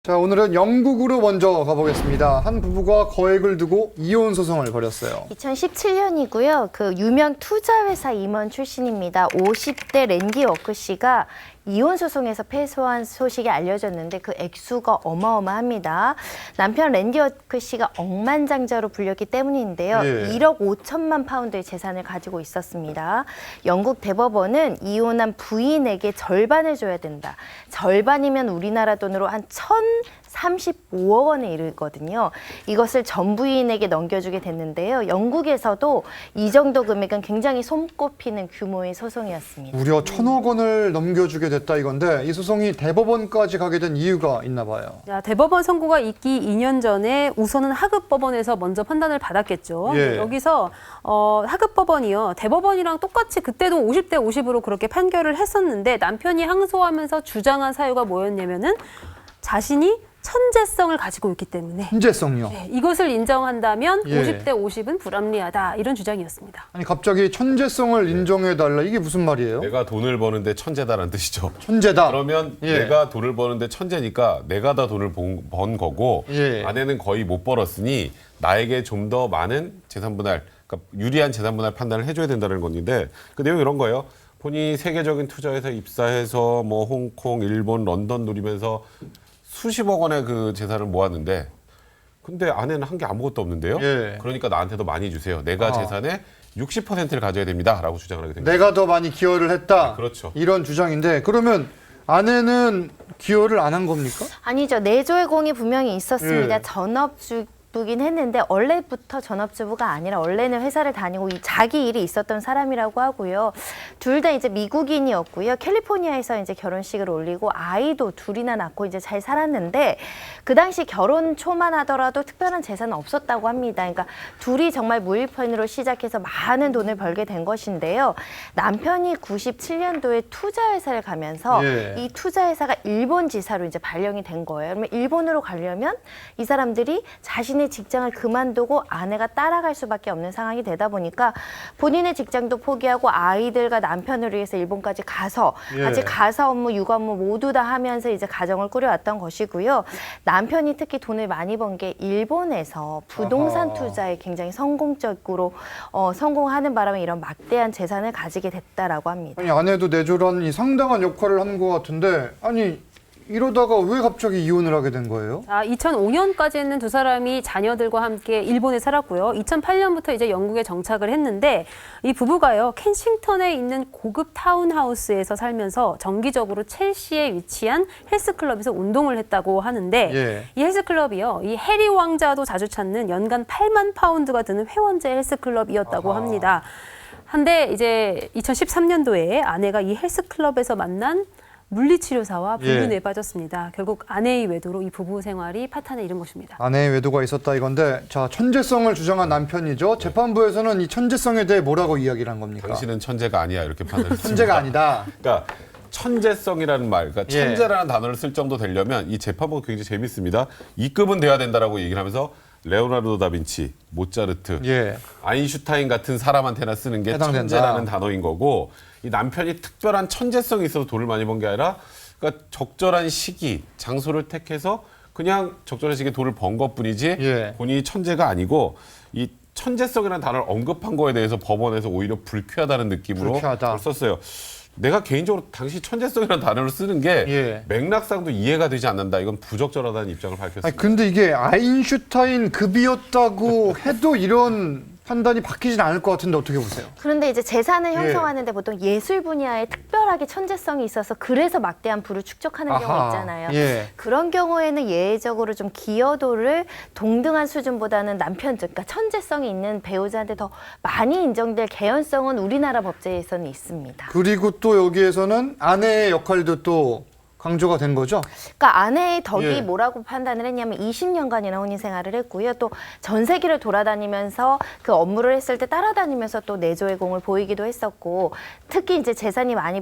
자, 오늘은 영국으로 먼저 가보겠습니다. 한 부부가 거액을 두고 이혼 소송을 벌였어요. 2017년이고요. 그 유명 투자회사 임원 출신입니다. 50대 랜디 워크 씨가 이혼 소송에서 패소한 소식이 알려졌는데 그 액수가 어마어마합니다. 남편 랜디 워크 씨가 억만장자로 불렸기 때문인데요. 예. 1억 5천만 파운드의 재산을 가지고 있었습니다. 영국 대법원은 이혼한 부인에게 절반을 줘야 된다. 절반이면 우리나라 돈으로 한 1,035억 원에 이르거든요. 이것을 전 부인에게 넘겨주게 됐는데요. 영국에서도 이 정도 금액은 굉장히 손꼽히는 규모의 소송이었습니다. 무려 1,000억 원을 넘겨주게 됐다 이건데 이 소송이 대법원까지 가게 된 이유가 있나 봐요. 자, 대법원 선고가 있기 2년 전에 우선은 하급법원에서 먼저 판단을 받았겠죠. 예. 여기서 하급법원이요. 대법원이랑 똑같이 그때도 50대 50으로 그렇게 판결을 했었는데 남편이 항소하면서 주장한 사유가 뭐였냐면은 자신이 천재성을 가지고 있기 때문에 천재성이요. 네, 이것을 인정한다면 예. 50대 50은 불합리하다 이런 주장이었습니다. 아니 갑자기 천재성을 인정해달라 이게 무슨 말이에요? 내가 돈을 버는데 천재다라는 뜻이죠. 천재다. 그러면 예. 내가 돈을 버는데 천재니까 내가 다 돈을 번 거고 예. 아내는 거의 못 벌었으니 나에게 좀 더 많은 재산 분할, 그러니까 유리한 재산 분할 판단을 해줘야 된다는 건데 그 내용이 이런 거예요. 본인이 세계적인 투자회사에 입사해서 뭐 홍콩, 일본, 런던 누리면서 수십억 원의 그 재산을 모았는데 근데 아내는 한 게 아무것도 없는데요. 예. 그러니까 나한테도 많이 주세요. 내가 재산의 60%를 가져야 됩니다라고 주장을 하게 된 거예요. 내가 더 많이 기여를 했다. 네, 그렇죠. 이런 주장인데 그러면 아내는 기여를 안 한 겁니까? 아니죠. 내조의 공이 분명히 있었습니다. 예. 전업주부긴 했는데 원래부터 전업주부가 아니라 원래는 회사를 다니고 자기 일이 있었던 사람이라고 하고요. 둘 다 이제 미국인이었고요. 캘리포니아에서 이제 결혼식을 올리고 아이도 둘이나 낳고 이제 잘 살았는데 그 당시 결혼 초만 하더라도 특별한 재산은 없었다고 합니다. 그러니까 둘이 정말 무일푼으로 시작해서 많은 돈을 벌게 된 것인데요. 남편이 97년도에 투자회사를 가면서 예. 이 투자회사가 일본 지사로 이제 발령이 된 거예요. 그러면 일본으로 가려면 이 사람들이 자신의 직장을 그만두고 아내가 따라갈 수밖에 없는 상황이 되다 보니까 본인의 직장도 포기하고 아이들과 남편을 위해서 일본까지 가서 예. 같이 가사 업무, 육아 업무 모두 다 하면서 이제 가정을 꾸려왔던 것이고요. 남편이 특히 돈을 많이 번 게 일본에서 부동산 아하. 투자에 굉장히 성공적으로 성공하는 바람에 이런 막대한 재산을 가지게 됐다라고 합니다. 아니 아내도 내조란 상당한 역할을 한 것 같은데 아니 이러다가 왜 갑자기 이혼을 하게 된 거예요? 자, 2005년까지는 두 사람이 자녀들과 함께 일본에 살았고요. 2008년부터 이제 영국에 정착을 했는데 이 부부가요. 켄싱턴에 있는 고급 타운하우스에서 살면서 정기적으로 첼시에 위치한 헬스클럽에서 운동을 했다고 하는데 예. 이 헬스클럽이요. 이 해리 왕자도 자주 찾는 연간 8만 파운드가 드는 회원제 헬스클럽이었다고 아하. 합니다. 한데 이제 2013년도에 아내가 이 헬스클럽에서 만난 물리치료사와 불륜에 예. 빠졌습니다. 결국 아내의 외도로 이 부부 생활이 파탄에 이른 것입니다. 아내의 외도가 있었다 이건데 자 천재성을 주장한 남편이죠. 재판부에서는 이 천재성에 대해 뭐라고 이야기를 한 겁니까? 당신은 천재가 아니야 이렇게 판단했습니다. 천재가 아니다. 그러니까 천재성이라는 말, 그러니까 예. 천재라는 단어를 쓸 정도 되려면 이 재판부가 굉장히 재밌습니다. 이 급은 돼야 된다라고 얘기를 하면서 레오나르도 다빈치, 모차르트, 예. 아인슈타인 같은 사람한테나 쓰는 게 해당된다. 천재라는 단어인 거고 이 남편이 특별한 천재성이 있어서 돈을 많이 번 게 아니라 그러니까 적절한 시기, 장소를 택해서 그냥 적절한 시기에 돈을 번 것뿐이지 예. 본인이 천재가 아니고 이 천재성이라는 단어를 언급한 거에 대해서 법원에서 오히려 불쾌하다는 느낌으로 불쾌하다. 썼어요. 내가 개인적으로 당시 천재성이라는 단어를 쓰는 게 예. 맥락상도 이해가 되지 않는다. 이건 부적절하다는 입장을 밝혔습니다. 아니 근데 이게 아인슈타인 급이었다고 해도 이런 판단이 바뀌진 않을 것 같은데 어떻게 보세요? 그런데 이제 재산을 예. 형성하는데 보통 예술 분야에 특별하게 천재성이 있어서 그래서 막대한 부를 축적하는 경우 아하. 있잖아요. 예. 그런 경우에는 예외적으로 좀 기여도를 동등한 수준보다는 남편, 그러니까 천재성이 있는 배우자한테 더 많이 인정될 개연성은 우리나라 법제에서는 있습니다. 그리고 또 여기에서는 아내의 역할도 또 강조가 된 거죠? 그러니까 아내의 덕이 예. 뭐라고 판단을 했냐면 20년간이나 혼인 생활을 했고요. 또 전 세계를 돌아다니면서 그 업무를 했을 때 따라다니면서 또 내조의 공을 보이기도 했었고 특히 이제 재산이 많이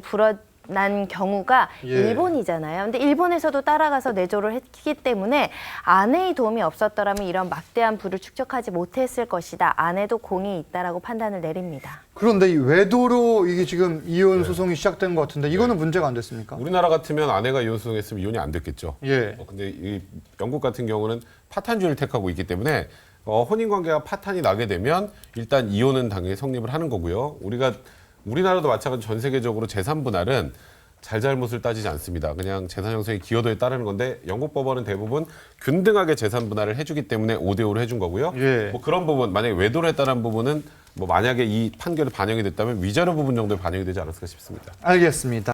난 경우가 예. 일본이잖아요. 근데 일본에서도 따라가서 내조를 했기 때문에 아내의 도움이 없었더라면 이런 막대한 부를 축적하지 못했을 것이다. 아내도 공이 있다라고 판단을 내립니다. 그런데 이 외도로 이게 지금 이혼 소송이 시작된 것 같은데 이거는 문제가 안 됐습니까? 우리나라 같으면 아내가 이혼 소송했으면 이혼이 안 됐겠죠. 예. 근데 이 영국 같은 경우는 파탄주의를 택하고 있기 때문에 혼인 관계가 파탄이 나게 되면 일단 이혼은 당연히 성립을 하는 거고요. 우리나라도 마찬가지로 전 세계적으로 재산 분할은 잘잘못을 따지지 않습니다. 그냥 재산 형성의 기여도에 따르는 건데 영국 법원은 대부분 균등하게 재산 분할을 해주기 때문에 5대5로 해준 거고요. 예. 뭐 그런 부분, 만약에 외도를 했다는 부분은 뭐 만약에 이 판결이 반영이 됐다면 위자료 부분 정도에 반영이 되지 않았을까 싶습니다. 알겠습니다.